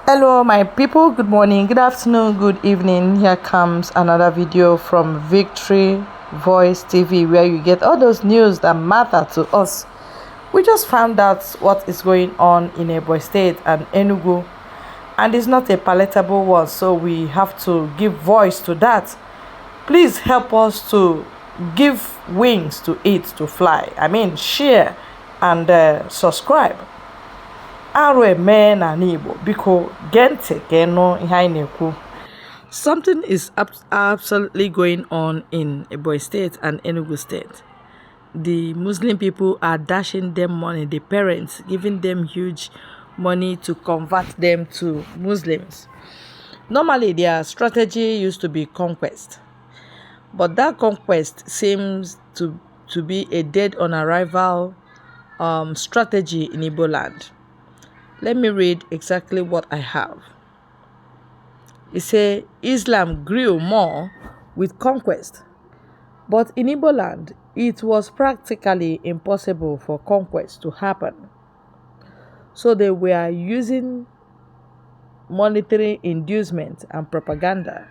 Hello my people, good morning, good afternoon, good evening. Here comes another video from Victory Voice TV, where you get all those news that matter to us. We just found out what is going on in Ebonyi State and Enugu, and it's not a palatable one, so we have to give voice to that. Please help us to give wings to it to fly. Share and subscribe. Eme na Igbo biko gente keno ihe na-ekwu. Something is absolutely going on in Ebonyi State and Enugu State. The Muslim people are dashing them money, the parents giving them huge money to convert them to Muslims. Normally their strategy used to be conquest, but that conquest seems to be a dead on arrival strategy in Igbo land. Let me read exactly what I have. It says Islam grew more with conquest, but in Igbo land, it was practically impossible for conquest to happen. So they were using monetary inducement and propaganda.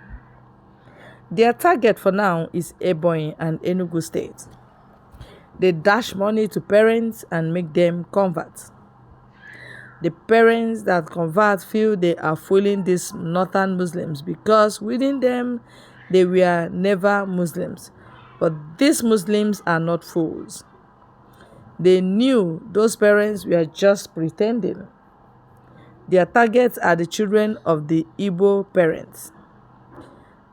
Their target for now is Ebonyi and Enugu State. They dash money to parents and make them convert. The parents that convert feel they are fooling these northern Muslims because within them they were never Muslims. But these Muslims are not fools. They knew those parents were just pretending. Their targets are the children of the Igbo parents.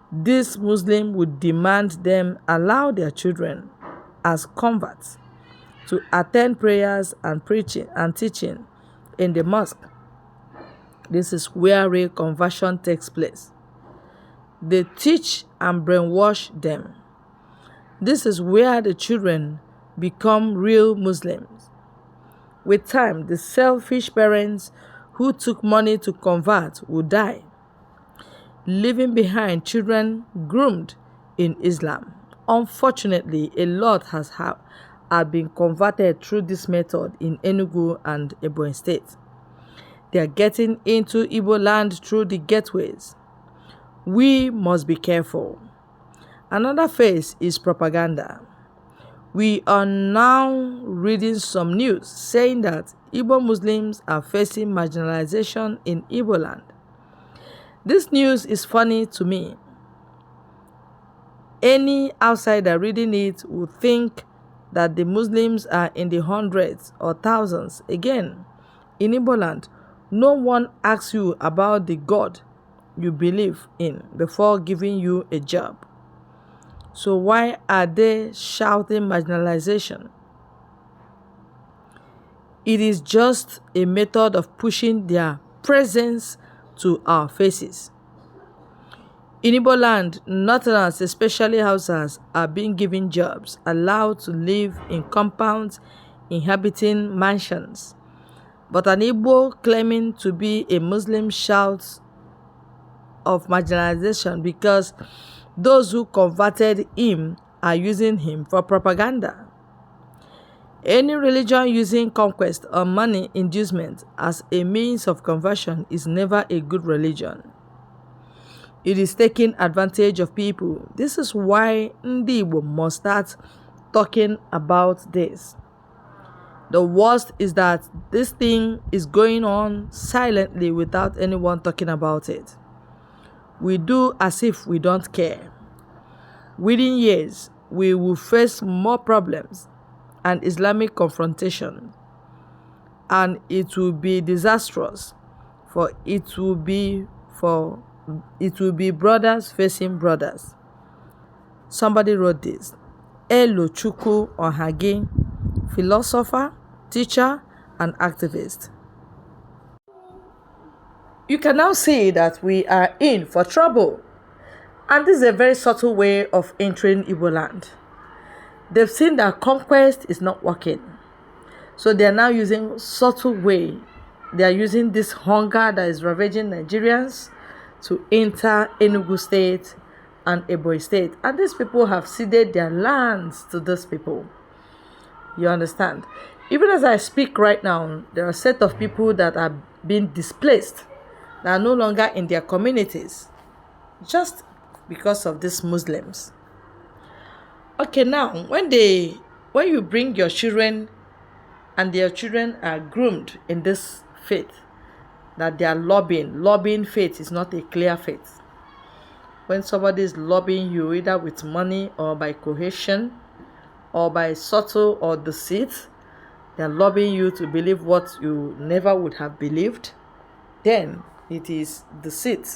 This Muslim would demand them allow their children as converts to attend prayers and preaching and teaching in the mosque. This is where real conversion takes place. They teach and brainwash them. This is where the children become real Muslims. With time, the selfish parents who took money to convert will die, leaving behind children groomed in Islam. Unfortunately, a lot have been converted through this method in Enugu and Ebonyi State. They are getting into Igbo land through the gateways. We must be careful. Another phase is propaganda. We are now reading some news saying that Igbo Muslims are facing marginalization in Igbo land. This news is funny to me. Any outsider reading it would think that the Muslims are in the hundreds or thousands. Again, in Igbo land, no one asks you about the God you believe in before giving you a job. So why are they shouting marginalization? It is just a method of pushing their presence to our faces. In Igbo land, Northerners, especially Hausas, are being given jobs, allowed to live in compounds, inhabiting mansions. But an Igbo claiming to be a Muslim shouts of marginalization because those who converted him are using him for propaganda. Any religion using conquest or money inducement as a means of conversion is never a good religion. It is taking advantage of people. This is why Ndi Igbo must start talking about this. The worst is that this thing is going on silently without anyone talking about it. We do as if we don't care. Within years, we will face more problems and Islamic confrontation, and it will be disastrous, for it will be brothers facing brothers. Somebody wrote this. Elochukwu Ohagi, philosopher, teacher, and activist. You can now see that we are in for trouble. And this is a very subtle way of entering Igbo land. They've seen that conquest is not working. So they are now using subtle way. They are using this hunger that is ravaging Nigerians to enter Enugu State and Ebonyi State. And these people have ceded their lands to those people. You understand? Even as I speak right now, there are a set of people that are being displaced that are no longer in their communities just because of these Muslims. Okay, now when you bring your children and their children are groomed in this faith, that they are lobbying faith is not a clear faith. When somebody is lobbying you either with money or by coercion or by subtle or deceit, they are lobbying you to believe what you never would have believed, then it is deceit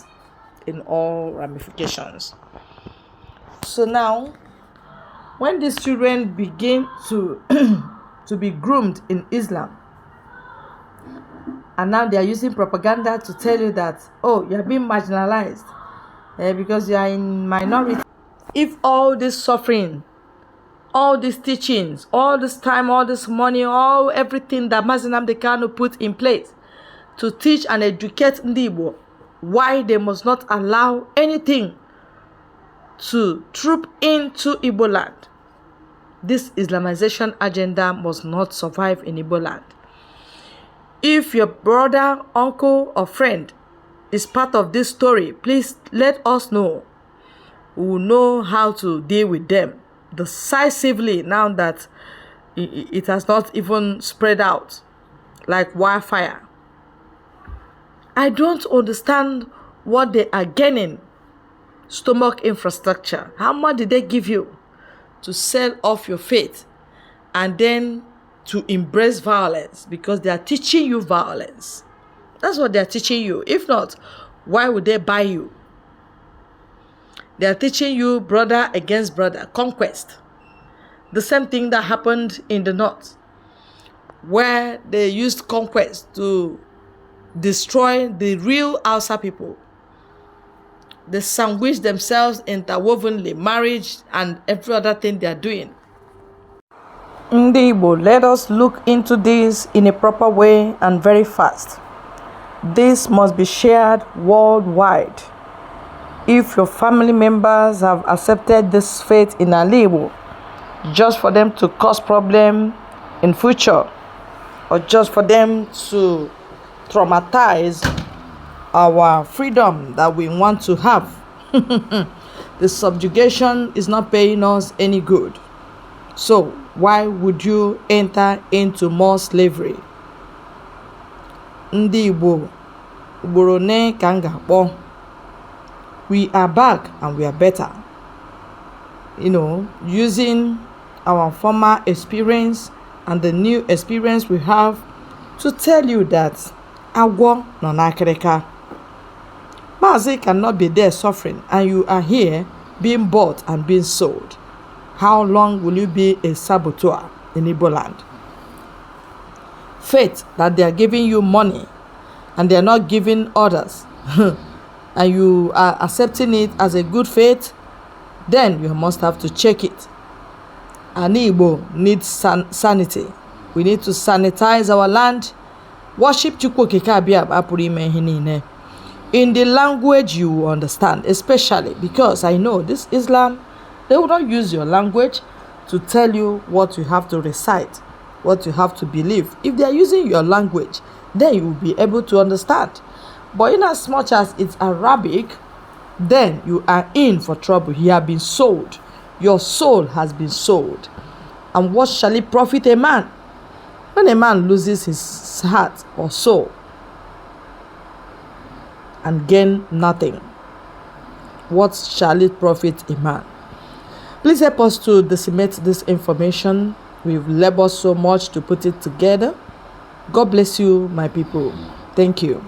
in all ramifications. So now, when these children begin to to be groomed in Islam, and now they are using propaganda to tell you that, oh, you are being marginalized because you are in minority. If all this suffering, all these teachings, all this time, all this money, everything that Mazi Nnamdi Kanu put in place to teach and educate Ndi Igbo, why they must not allow anything to troop into Igbo land, this Islamization agenda must not survive in Igbo land. If your brother, uncle, or friend is part of this story, please let us know. We will know how to deal with them decisively now that it has not even spread out like wildfire. I don't understand what they are gaining. Stomach infrastructure. How much did they give you to sell off your faith and then to embrace violence? Because they are teaching you violence. That's what they are teaching you. If not, why would they buy you? They are teaching you brother against brother, conquest. The same thing that happened in the north, where they used conquest to destroy the real Hausa people. They sandwich themselves interwovenly, marriage and every other thing they are doing. Ndi Igbo, let us look into this in a proper way and very fast. This must be shared worldwide. If your family members have accepted this faith in Ala Igbo, just for them to cause problem in future, or just for them to traumatize our freedom that we want to have, the subjugation is not paying us any good. So why would you enter into more slavery? Ndi Igbo, Ugboro ka m ga-akpọ. We are back and we are better. Using our former experience and the new experience we have to tell you that agwọ nọ n'akịrịka. Mazi cannot be there suffering and you are here being bought and being sold. How long will you be a saboteur in Igbo land? Faith that they are giving you money and they are not giving others and you are accepting it as a good faith, then you must have to check it. And Igbo needs sanity. We need to sanitize our land. Worship Chukwu Okike Abiab apụrụ ime ihe niile in the language you understand, especially because I know this Islam, they will not use your language to tell you what you have to recite, what you have to believe. If they are using your language, then you will be able to understand. But in as much as it's Arabic, then you are in for trouble. You have been sold. Your soul has been sold. And what shall it profit a man when a man loses his heart or soul and gain nothing? What shall it profit a man? Please help us to disseminate this information. We've labored so much to put it together. God bless you, my people. Thank you.